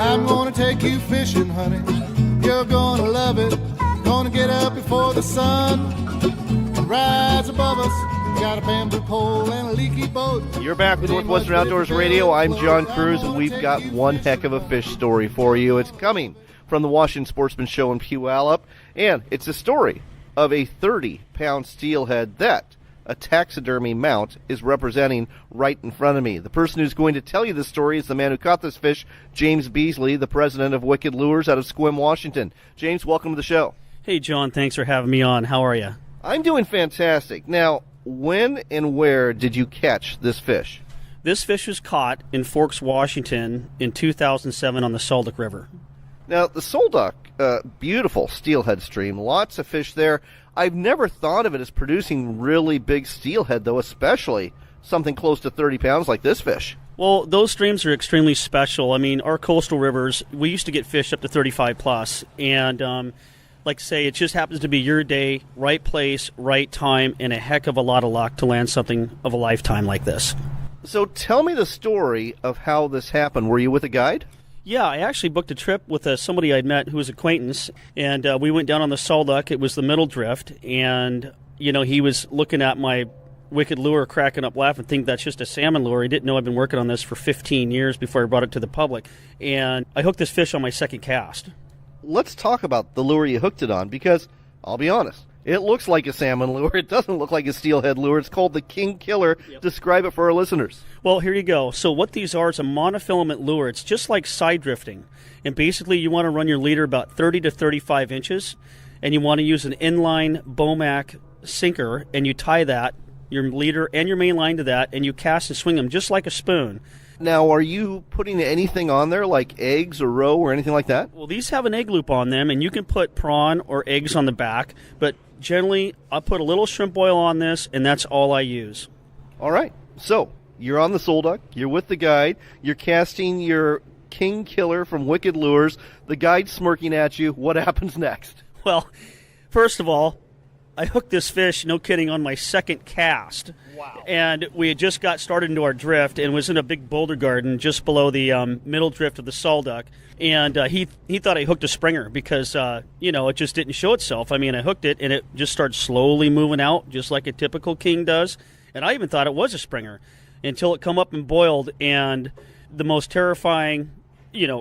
I'm gonna take you fishing, honey. You're gonna love it. Gonna get up before the sun rise above us. Got a bamboo pole and a leaky boat. You're back with Northwestern Outdoors Radio. I'm John Cruz, and we've got one heck of a fish story for you. It's coming from the Washington Sportsman Show in Puyallup, and it's a story of a 30-pound steelhead that a taxidermy mount is representing right in front of me. The person who's going to tell you the story is the man who caught this fish, James Beasley, the president of Wicked Lures out of Sequim, Washington. James, welcome to the show. Hey, John, thanks for having me on. How are you? I'm doing fantastic. Now, when and where did you catch this fish? This fish was caught in Forks, Washington in 2007 on the Salduck River. Now, the Salduck, beautiful steelhead stream, lots of fish there. I've never thought of it as producing really big steelhead, though, especially something close to 30 pounds like this fish. Well, those streams are extremely special. I mean, our coastal rivers, we used to get fish up to 35 plus, and like I say, it just happens to be your day, right place, right time, and a heck of a lot of luck to land something of a lifetime like this. So tell me the story of how this happened. Were you with a guide? Yeah, I actually booked a trip with somebody I'd met who was an acquaintance, and we went down on the Salduck. It was the middle drift, and, you know, he was looking at my Wicked lure, cracking up laughing, think that's just a salmon lure. He didn't know I'd been working on this for 15 years before I brought it to the public, and I hooked this fish on my second cast. Let's talk about the lure you hooked it on, because I'll be honest, it looks like a salmon lure. It doesn't look like a steelhead lure. It's called the King Killer. Yep. Describe it for our listeners. Well, here you go. So what these are is a monofilament lure. It's just like side drifting. And basically you want to run your leader about 30 to 35 inches, and you want to use an inline Bomac sinker, and you tie that, your leader and your main line to that, and you cast and swing them just like a spoon. Now, are you putting anything on there, like eggs or roe or anything like that? Well, these have an egg loop on them, and you can put prawn or eggs on the back, but generally I'll put a little shrimp oil on this, and that's all I use. All right. So, you're on the Salduck, you're with the guide, you're casting your King Killer from Wicked Lures, the guide's smirking at you. What happens next? Well, first of all, I hooked this fish, no kidding, on my second cast. Wow. And we had just got started into our drift and was in a big boulder garden just below the middle drift of the Salduck. And he thought I hooked a springer because, it just didn't show itself. I mean, I hooked it, and it just started slowly moving out, just like a typical king does. And I even thought it was a springer until it come up and boiled, and the most terrifying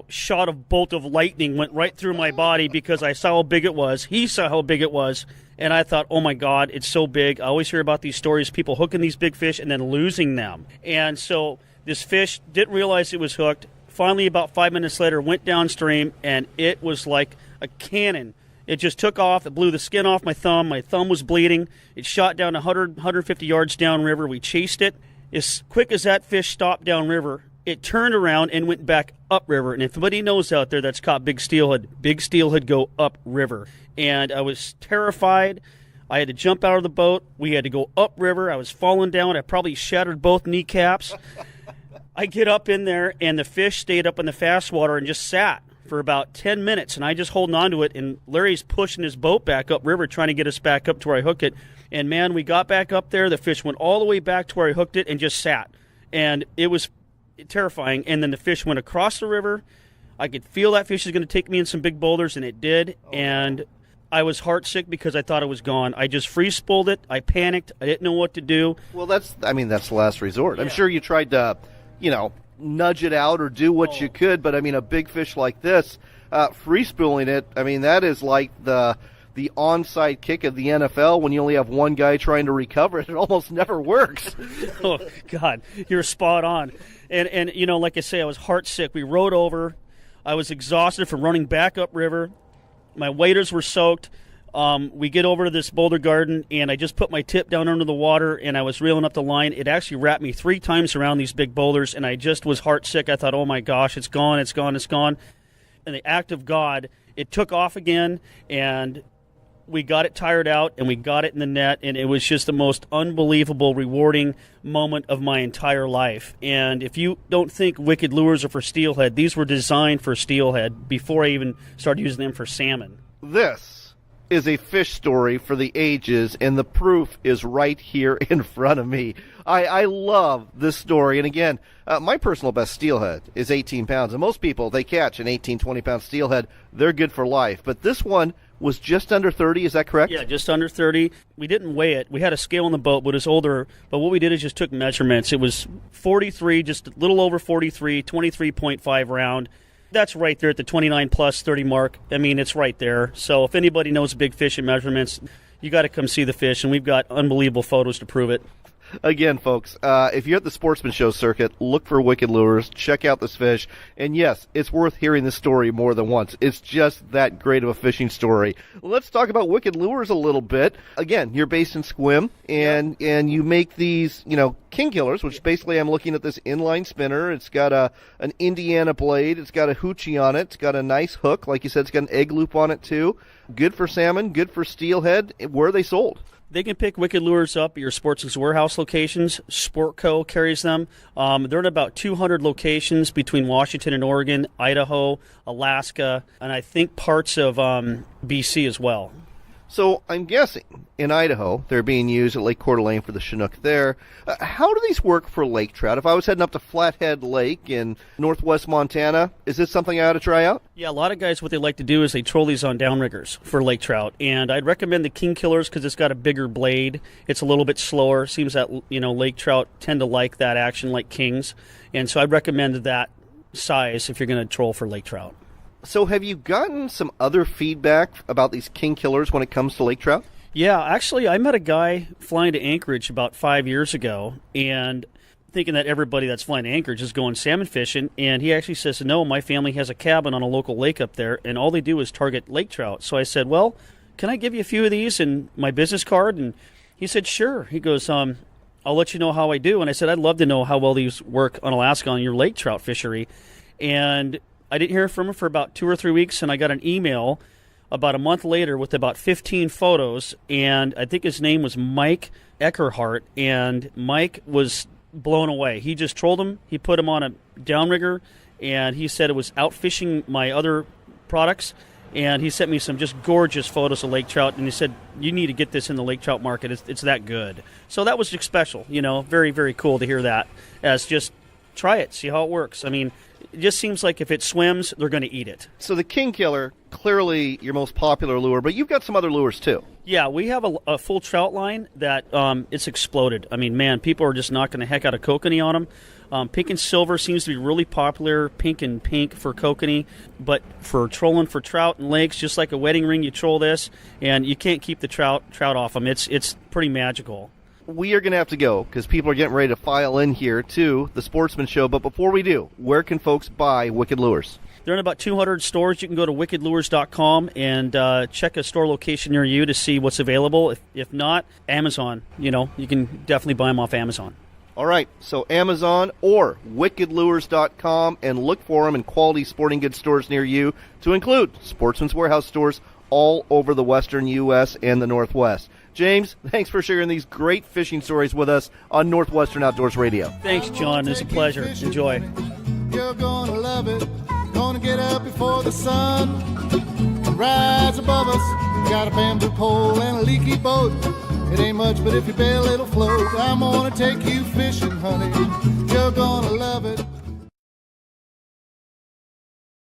shot of bolt of lightning went right through my body because I saw how big it was. He saw how big it was. And I thought, oh, my God, it's so big. I always hear about these stories, people hooking these big fish and then losing them. And so this fish didn't realize it was hooked. Finally, about 5 minutes later, went downstream, and it was like a cannon. It just took off. It blew the skin off my thumb. My thumb was bleeding. It shot down 150 yards downriver. We chased it. As quick as that fish stopped downriver, it turned around and went back upriver. And if anybody knows out there that's caught big steelhead go upriver. And I was terrified. I had to jump out of the boat. We had to go upriver. I was falling down. I probably shattered both kneecaps. I get up in there, and the fish stayed up in the fast water and just sat for about 10 minutes. And I just holding on to it, and Larry's pushing his boat back upriver, trying to get us back up to where I hooked it. And, man, we got back up there. The fish went all the way back to where I hooked it and just sat. And it was terrifying. And then the fish went across the river. I could feel that fish is going to take me in some big boulders, and it did. And I was heartsick because I thought it was gone. I just free-spooled it. I panicked. I didn't know what to do. Well, that's the last resort. Yeah. I'm sure you tried to, nudge it out or do what you could, but, a big fish like this, free-spooling it, that is like the onside kick of the NFL when you only have one guy trying to recover it. It almost never works. Oh, God, you're spot on. And like I say, I was heartsick. We rode over. I was exhausted from running back upriver. My waders were soaked. We get over to this boulder garden, and I just put my tip down under the water, and I was reeling up the line. It actually wrapped me 3 times around these big boulders, and I just was heartsick. I thought, oh, my gosh, it's gone, it's gone, it's gone. And the act of God, it took off again, and we got it tired out, and we got it in the net, and it was just the most unbelievable, rewarding moment of my entire life. And if you don't think Wicked Lures are for steelhead, these were designed for steelhead before I even started using them for salmon. This is a fish story for the ages, and the proof is right here in front of me. I love this story. And again, my personal best steelhead is 18 pounds. And most people, they catch an 18, 20-pound steelhead. They're good for life. But this one was just under 30. Is that correct? Yeah, just under 30. We didn't weigh it. We had a scale on the boat, but it was older. But what we did is just took measurements. It was 43, just a little over 43, 23.5 round. That's right there at the 29 plus 30 mark. I mean, it's right there. So if anybody knows big fish and measurements, you got to come see the fish, and we've got unbelievable photos to prove it. Again, folks, if you're at the Sportsman Show circuit, look for Wicked Lures, check out this fish, and yes, it's worth hearing this story more than once. It's just that great of a fishing story. Let's talk about Wicked Lures a little bit. Again, you're based in Sequim, and you make these, king killers, which basically I'm looking at this inline spinner. It's got an Indiana blade. It's got a hoochie on it. It's got a nice hook. Like you said, it's got an egg loop on it, too. Good for salmon, good for steelhead. Where are they sold? They can pick Wicked Lures up at your Sportsman's Warehouse locations. Sportco carries them. They're in about 200 locations between Washington and Oregon, Idaho, Alaska, and I think parts of BC as well. So I'm guessing in Idaho they're being used at Lake Coeur d'Alene for the Chinook there. How do these work for lake trout? If I was heading up to Flathead Lake in northwest Montana, is this something I ought to try out? Yeah, a lot of guys, what they like to do is they troll these on downriggers for lake trout. And I'd recommend the King Killers because it's got a bigger blade. It's a little bit slower. Seems that, lake trout tend to like that action like kings. And so I'd recommend that size if you're going to troll for lake trout. So have you gotten some other feedback about these king killers when it comes to lake trout? Yeah, actually, I met a guy flying to Anchorage about 5 years ago, and thinking that everybody that's flying to Anchorage is going salmon fishing, and he actually says, no, my family has a cabin on a local lake up there, and all they do is target lake trout. So I said, well, can I give you a few of these and my business card? And he said, sure. He goes, I'll let you know how I do. And I said, I'd love to know how well these work on Alaska on your lake trout fishery. And I didn't hear from him for about 2 or 3 weeks, and I got an email about a month later with about 15 photos, and I think his name was Mike Eckerhart, and Mike was blown away. He just trolled him. He put him on a downrigger, and he said it was outfishing my other products, and he sent me some just gorgeous photos of lake trout, and he said, you need to get this in the lake trout market. It's that good. So that was just special, very, very cool to hear that, as just try it, see how it works. I mean, it just seems like if it swims, they're going to eat it. So the king killer, clearly your most popular lure, but you've got some other lures too. Yeah, we have a full trout line that it's exploded. I mean, man, people are just knocking the heck out of kokanee on them. Pink and silver seems to be really popular, pink and pink for kokanee, but for trolling for trout and lakes, just like a wedding ring, you troll this, and you can't keep the trout off them. It's pretty magical. We are going to have to go because people are getting ready to file in here to the Sportsman Show. But before we do, where can folks buy Wicked Lures? They're in about 200 stores. You can go to wickedlures.com and check a store location near you to see what's available. If not, Amazon. You can definitely buy them off Amazon. All right, so Amazon or wickedlures.com, and look for them in quality sporting goods stores near you, to include Sportsman's Warehouse stores all over the western U.S. and the Northwest. James, thanks for sharing these great fishing stories with us on Northwestern Outdoors Radio. Thanks, John. It's a pleasure. Enjoy. You're gonna love it. Gonna get up before the sun rise above us. Got a bamboo pole and a leaky boat. It ain't much, but if you bail, it'll float. I'm gonna take you fishing, honey. You're gonna love it.